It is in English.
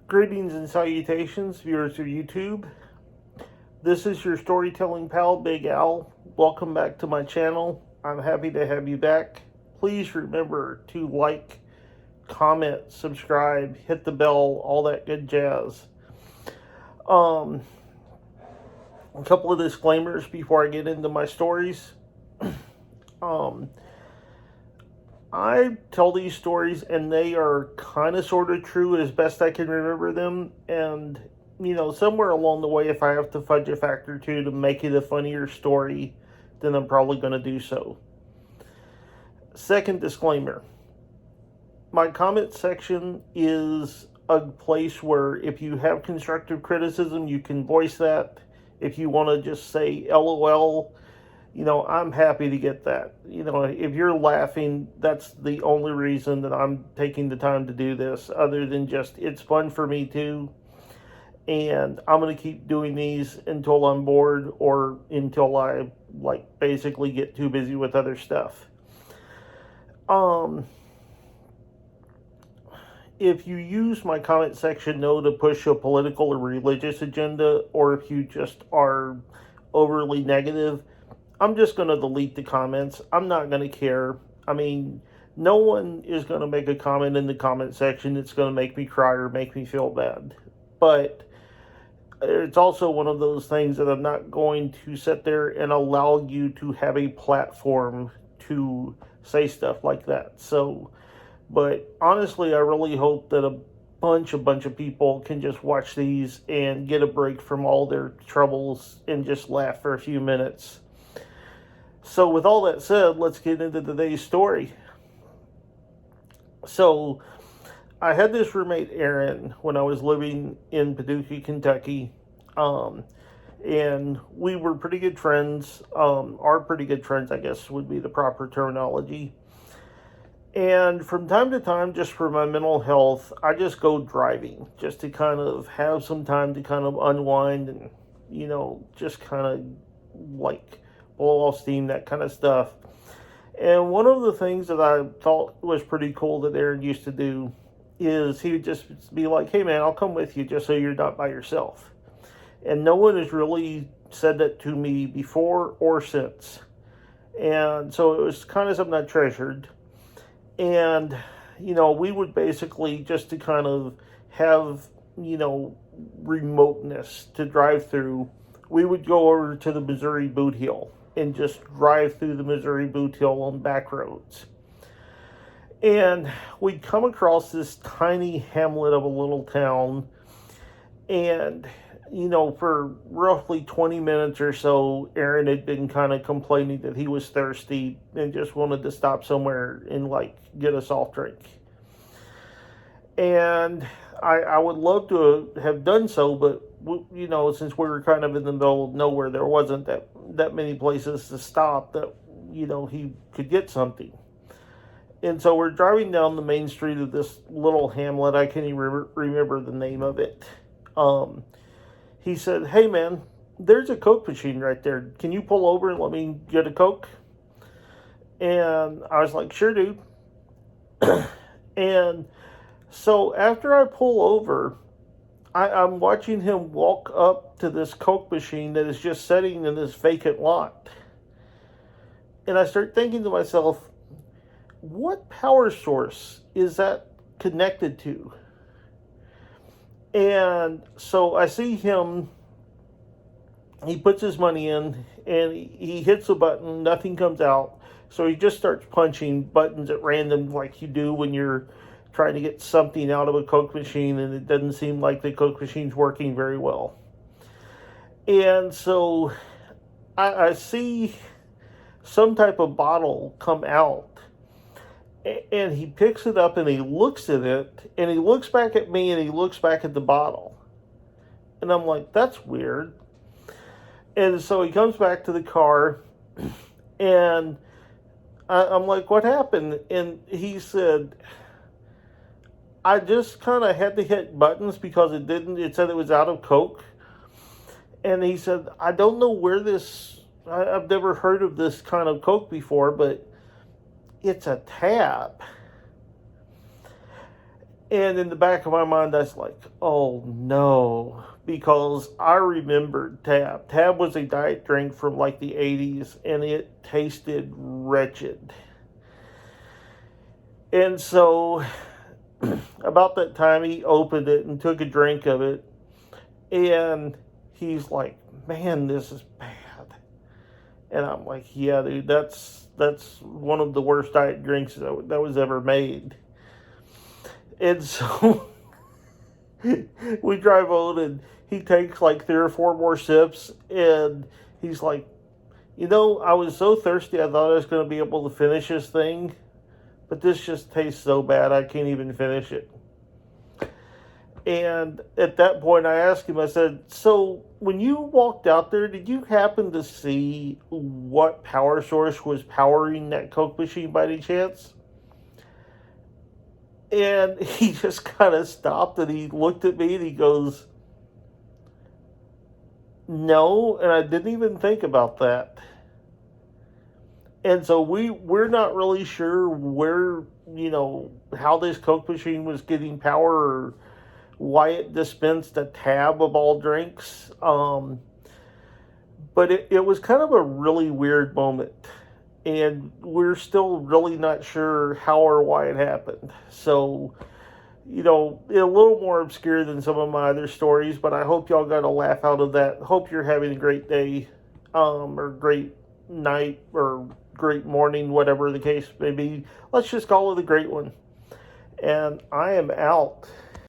Greetings and salutations, viewers of YouTube. This is your storytelling pal, Big Al. Welcome back to my channel. I'm happy to have you back. Please remember to like, comment, subscribe, hit the bell, all that good jazz. A couple of disclaimers before I get into my stories. I tell these stories and they are kind of sort of true as best I can remember them. And, somewhere along the way, if I have to fudge a fact or two to make it a funnier story, then I'm probably going to do so. Second disclaimer. My comment section is a place where if you have constructive criticism, you can voice that. If you want to just say LOL, I'm happy to get that. If you're laughing, that's the only reason that I'm taking the time to do this, other than just it's fun for me too. And I'm going to keep doing these until I'm bored or until I basically get too busy with other stuff. If you use my comment section, know to push a political or religious agenda, or if you just are overly negative, I'm just going to delete the comments. I'm not going to care. I mean, no one is going to make a comment in the comment section that's going to make me cry or make me feel bad. But it's also one of those things that I'm not going to sit there and allow you to have a platform to say stuff like that. So, but honestly, I really hope that a bunch of people can just watch these and get a break from all their troubles and just laugh for a few minutes. So with all that said, let's get into today's story. So I had this roommate, Aaron, when I was living in Paducah, Kentucky. And we were pretty good friends. Are pretty good friends, I guess would be the proper terminology. And from time to time, just for my mental health, I just go driving just to kind of have some time to kind of unwind and, just kind of blow off steam, that kind of stuff. And one of the things that I thought was pretty cool that Aaron used to do is he would just be like, hey man, I'll come with you just so you're not by yourself. And no one has really said that to me before or since. And so it was kind of something I treasured. And, we would basically, just to kind of have, remoteness to drive through, we would go over to the Missouri Boot Hill and just drive through the Missouri Boot Hill on back roads. And we'd come across this tiny hamlet of a little town. And, for roughly 20 minutes or so, Aaron had been kind of complaining that he was thirsty and just wanted to stop somewhere and get a soft drink. And I would love to have done so, but since we were kind of in the middle of nowhere, there wasn't that many places to stop that, he could get something. And so we're driving down the main street of this little hamlet. I can't even remember the name of it. He said, hey man, there's a Coke machine right there. Can you pull over and let me get a Coke? And I was like, sure, dude. And so after I pull over, I'm watching him walk up to this Coke machine that is just sitting in this vacant lot. And I start thinking to myself, what power source is that connected to? And so I see him, he puts his money in, and he hits a button, nothing comes out. So he just starts punching buttons at random like you do when you're trying to get something out of a Coke machine and it doesn't seem like the Coke machine's working very well. And so I see some type of bottle come out. And he picks it up and he looks at it and he looks back at me and he looks back at the bottle. And I'm like, that's weird. And so he comes back to the car and I'm like, what happened? And he said, I just kind of had to hit buttons because it said it was out of Coke. And he said, I don't know where I've never heard of this kind of Coke before, but it's a tab. And in the back of my mind, that's like, oh no, because I remembered Tab. Tab was a diet drink from like the 80s, and it tasted wretched. And so, about that time, he opened it and took a drink of it, and he's like, man, this is bad. And I'm like, yeah, dude, that's one of the worst diet drinks that was ever made. And so we drive on, and he takes like 3 or 4 more sips, and he's like, I was so thirsty, I thought I was going to be able to finish this thing, but this just tastes so bad, I can't even finish it. And at that point, I asked him, I said, so when you walked out there, did you happen to see what power source was powering that Coke machine by any chance? And he just kind of stopped, and he looked at me and he goes, no, and I didn't even think about that. And so we're not really sure where, how this Coke machine was getting power, or why it dispensed a tab of all drinks. But it was kind of a really weird moment. And we're still really not sure how or why it happened. So, a little more obscure than some of my other stories, but I hope y'all got a laugh out of that. Hope you're having a great day, or great night, or great morning, whatever the case may be. Let's just call it a great one. And I am out.